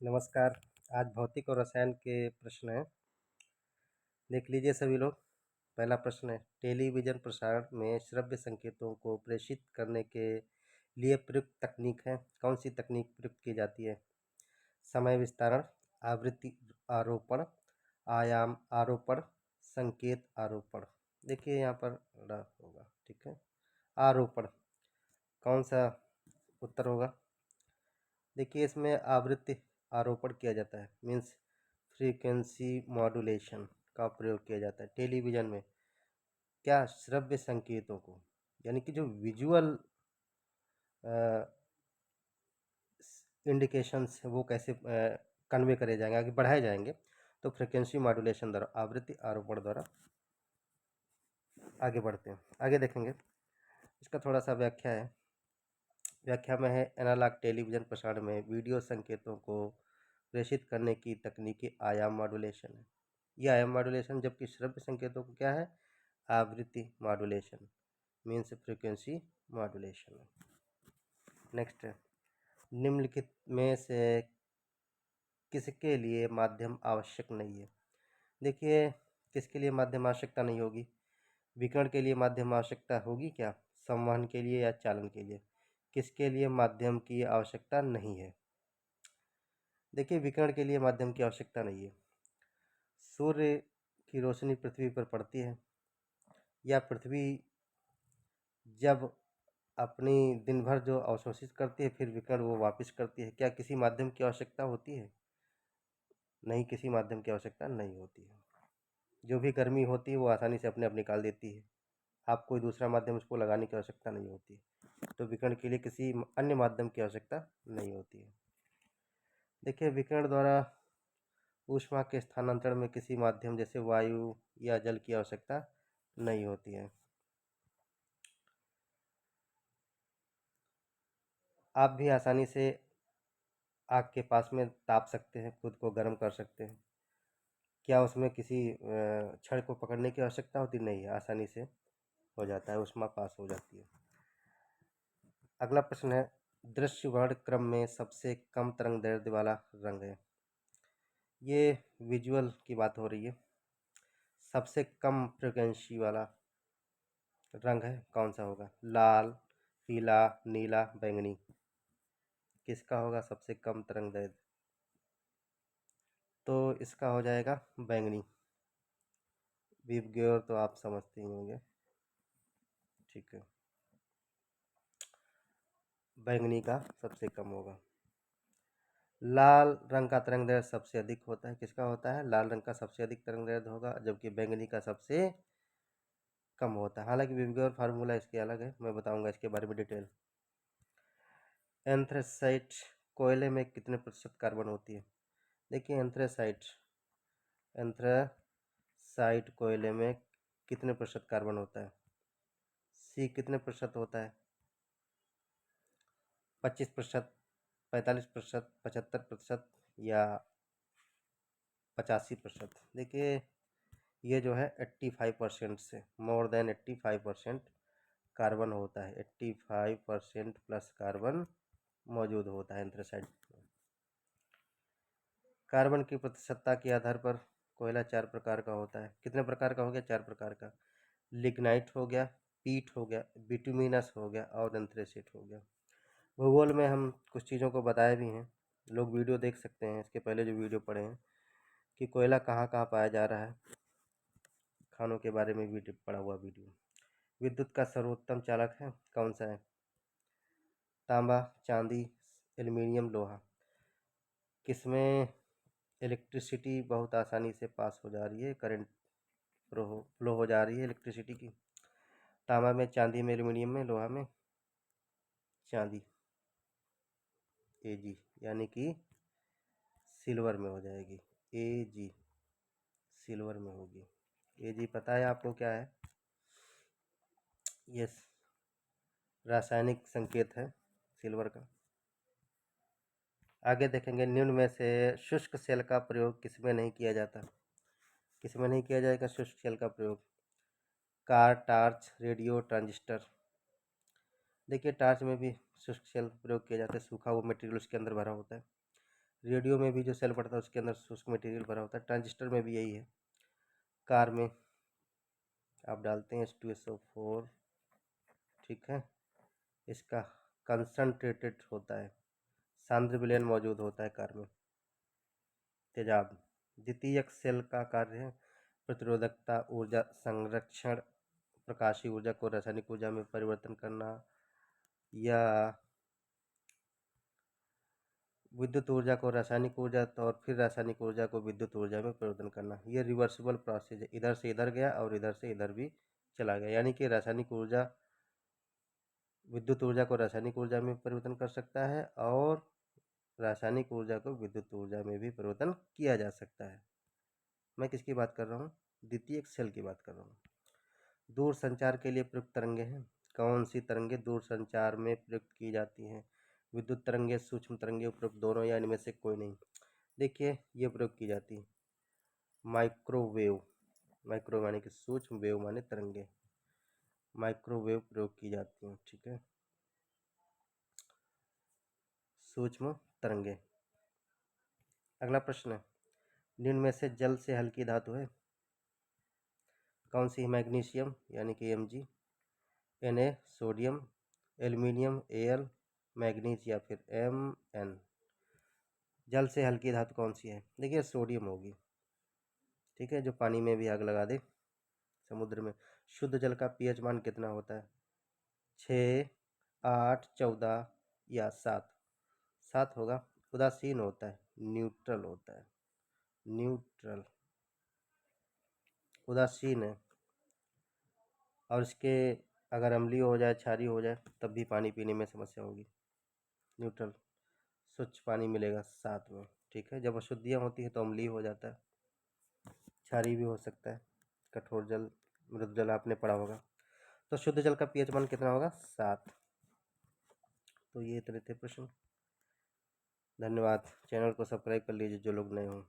नमस्कार। आज भौतिक और रसायन के प्रश्न हैं। देख लीजिए सभी लोग। पहला प्रश्न है, टेलीविज़न प्रसारण में श्रव्य संकेतों को प्रेषित करने के लिए प्रयुक्त तकनीक है। कौन सी तकनीक प्रयुक्त की जाती है? समय विस्तारण, आवृत्ति आरोपण, आयाम आरोपण, संकेत आरोपण। देखिए यहाँ पर होगा, ठीक है। आरोपण कौन सा उत्तर होगा? देखिए इसमें आवृत्ति आरोपण किया जाता है, मीन्स फ्रीक्वेंसी मॉड्यूलेशन का प्रयोग किया जाता है टेलीविज़न में। क्या श्रव्य संकेतों को, यानी कि जो विजुअल इंडिकेशंस वो कैसे कन्वे करे जाएंगे, आगे बढ़ाए जाएंगे, तो फ्रीक्वेंसी मॉड्यूलेशन द्वारा, आवृत्ति आरोपण द्वारा आगे बढ़ते हैं। आगे देखेंगे, इसका थोड़ा सा व्याख्या है। व्याख्या में है, एनालॉग टेलीविज़न प्रसारण में वीडियो संकेतों को प्रेषित करने की तकनीकी आयाम मॉड्यूलेशन है। यह आयाम मॉड्यूलेशन, जबकि श्रव्य संकेतों को क्या है? आवृत्ति मॉड्यूलेशन, मीन्स फ्रीक्वेंसी मॉड्यूलेशन है। नेक्स्ट है, निम्नलिखित में से किसके लिए माध्यम आवश्यक नहीं है? देखिए किसके लिए माध्यम आवश्यकता नहीं होगी? विकिरण के लिए माध्यम आवश्यकता होगी क्या? संवहन के लिए या चालन के लिए? किसके लिए माध्यम की आवश्यकता नहीं है? देखिए विकिरण के लिए माध्यम की आवश्यकता नहीं है। सूर्य की रोशनी पृथ्वी पर पड़ती है, या पृथ्वी जब अपनी दिन भर जो अवशोषित करती है फिर विकिरण वो वापस करती है, क्या किसी माध्यम की आवश्यकता होती है? नहीं, किसी माध्यम की आवश्यकता नहीं होती है। जो भी गर्मी होती है वो आसानी से अपने आप निकाल देती है, आप कोई दूसरा माध्यम उसको लगाने की आवश्यकता नहीं होती। तो विकिरण के लिए किसी अन्य माध्यम की आवश्यकता नहीं होती है। देखिए विकिरण द्वारा ऊष्मा के स्थानांतरण में किसी माध्यम जैसे वायु या जल की आवश्यकता नहीं होती है। आप भी आसानी से आग के पास में ताप सकते हैं, खुद को गर्म कर सकते हैं। क्या उसमें किसी छड़ को पकड़ने की आवश्यकता होती? नहीं है, आसानी से हो जाता है, ऊष्मा पास हो जाती है। अगला प्रश्न है, दृश्य वर्ण क्रम में सबसे कम तरंग दैर्ध्य वाला रंग है। ये विजुअल की बात हो रही है। सबसे कम फ्रिक्वेंसी वाला रंग है, कौन सा होगा? लाल, पीला, नीला, बैंगनी। किसका होगा सबसे कम तरंग दैर्ध्य? तो इसका हो जाएगा बैंगनी। विबग्योर तो आप समझते ही होंगे, ठीक है। बैंगनी का सबसे कम होगा। लाल रंग का तरंग दैर्ध्य सबसे अधिक होता है। किसका होता है? लाल रंग का सबसे अधिक तरंग दैर्ध्य होगा, जबकि बैंगनी का सबसे कम होता है। हालांकि विबग्योर फार्मूला इसके अलग है, मैं बताऊंगा इसके बारे में डिटेल। एंथ्रेसाइट कोयले में कितने प्रतिशत कार्बन होती है? देखिए एंथ्रेसाइट कोयले में कितने प्रतिशत कार्बन होता है? सी कितने प्रतिशत होता है? 25%, 45%, 75% या 85%? देखिए ये जो है 85% से मोर देन 85% कार्बन होता है। 85% प्लस कार्बन मौजूद होता है एंथ्रेसाइट में। कार्बन की प्रतिशतता के आधार पर कोयला 4 प्रकार का होता है। कितने प्रकार का हो गया? 4 प्रकार का। लिग्नाइट हो गया, पीट हो गया, बिटुमिनस हो गया और एंथ्रेसिट हो गया। भूगोल में हम कुछ चीज़ों को बताए भी हैं, लोग वीडियो देख सकते हैं, इसके पहले जो वीडियो पढ़े हैं कि कोयला कहाँ कहाँ पाया जा रहा है, खानों के बारे में भी पड़ा हुआ वीडियो। विद्युत का सर्वोत्तम चालक है, कौन सा है? तांबा, चांदी, एल्युमिनियम, लोहा। किसमें इलेक्ट्रिसिटी बहुत आसानी से पास हो जा रही है, करंट फ्लो हो जा रही है इलेक्ट्रिसिटी की? तांबा में, चांदी में, एल्युमिनियम में, लोहा में? चांदी, Ag, यानी कि सिल्वर में हो जाएगी। Ag सिल्वर में होगी। Ag पता है आपको क्या है? ये रासायनिक संकेत है सिल्वर का। आगे देखेंगे, निम्न में से शुष्क सेल का प्रयोग किसमें नहीं किया जाता? किसमें नहीं किया जाएगा शुष्क सेल का प्रयोग? Car, torch, radio, transistor. देखिए टार्च में भी शुष्क सेल प्रयोग किया जाता है, सूखा हुआ मटेरियल उसके अंदर भरा होता है। रेडियो में भी जो सेल पड़ता है उसके अंदर शुष्क मटेरियल भरा होता है। ट्रांजिस्टर में भी यही है। कार में आप डालते हैं H2SO4, ठीक है, इसका कंसंट्रेटेड होता है, सांद्र विलयन मौजूद होता है कार में। तेजाब द्वितीयक सेल का कार्य है प्रतिरोधकता, ऊर्जा संरक्षण, प्रकाशीय ऊर्जा को रासायनिक ऊर्जा में परिवर्तन करना, या विद्युत ऊर्जा को रासायनिक ऊर्जा और फिर रासायनिक ऊर्जा को विद्युत ऊर्जा में परिवर्तन करना। ये रिवर्सिबल प्रोसेस है, इधर से इधर गया और इधर से इधर भी चला गया, यानी कि रासायनिक ऊर्जा विद्युत ऊर्जा को रासायनिक ऊर्जा में परिवर्तन कर सकता है और रासायनिक ऊर्जा को विद्युत ऊर्जा में भी परिवर्तन किया जा सकता है। मैं किसकी बात कर रहा हूँ? द्वितीयक सेल की बात कर रहा हूँ। दूर संचार के लिए प्रयुक्त तरंगे हैं। कौन सी तरंगे दूर संचार में प्रयुक्त की जाती हैं? विद्युत तरंगे, सूक्ष्म तरंगे, उपरोक्त दोनों या इनमें से कोई नहीं? देखिए, ये प्रयोग की जाती है माइक्रोवेव। माइक्रो माने कि सूक्ष्म, वेव माने तरंगे, माइक्रोवेव प्रयोग की जाती हैं, ठीक है, सूक्ष्म तरंगे। अगला प्रश्न है, निम्न में से जल से हल्की धातु है कौन सी? मैग्नीशियम यानी कि Mg, Na sodium, aluminium Al, manganese या फिर Mn। जल से हल्की धातु कौन सी है? देखिए सोडियम होगी, ठीक है, जो पानी में भी आग लगा दे। समुद्र में शुद्ध जल का pH मान कितना होता है? 6, 8, 14 या 7? 7 होगा। उदासीन होता है, न्यूट्रल होता है, न्यूट्रल, उदासीन है। और इसके अगर अम्लीय हो जाए, क्षारीय हो जाए, तब भी पानी पीने में समस्या होगी। न्यूट्रल, स्वच्छ पानी मिलेगा साथ में, ठीक है। जब अशुद्धियाँ होती है तो अम्लीय हो जाता है, क्षारीय भी हो सकता है। कठोर जल, मृदु जल आपने पढ़ा होगा। तो शुद्ध जल का pH मान कितना होगा? 7। तो ये इतने थे प्रश्न। धन्यवाद। चैनल को सब्सक्राइब कर लीजिए जो लोग नए हों।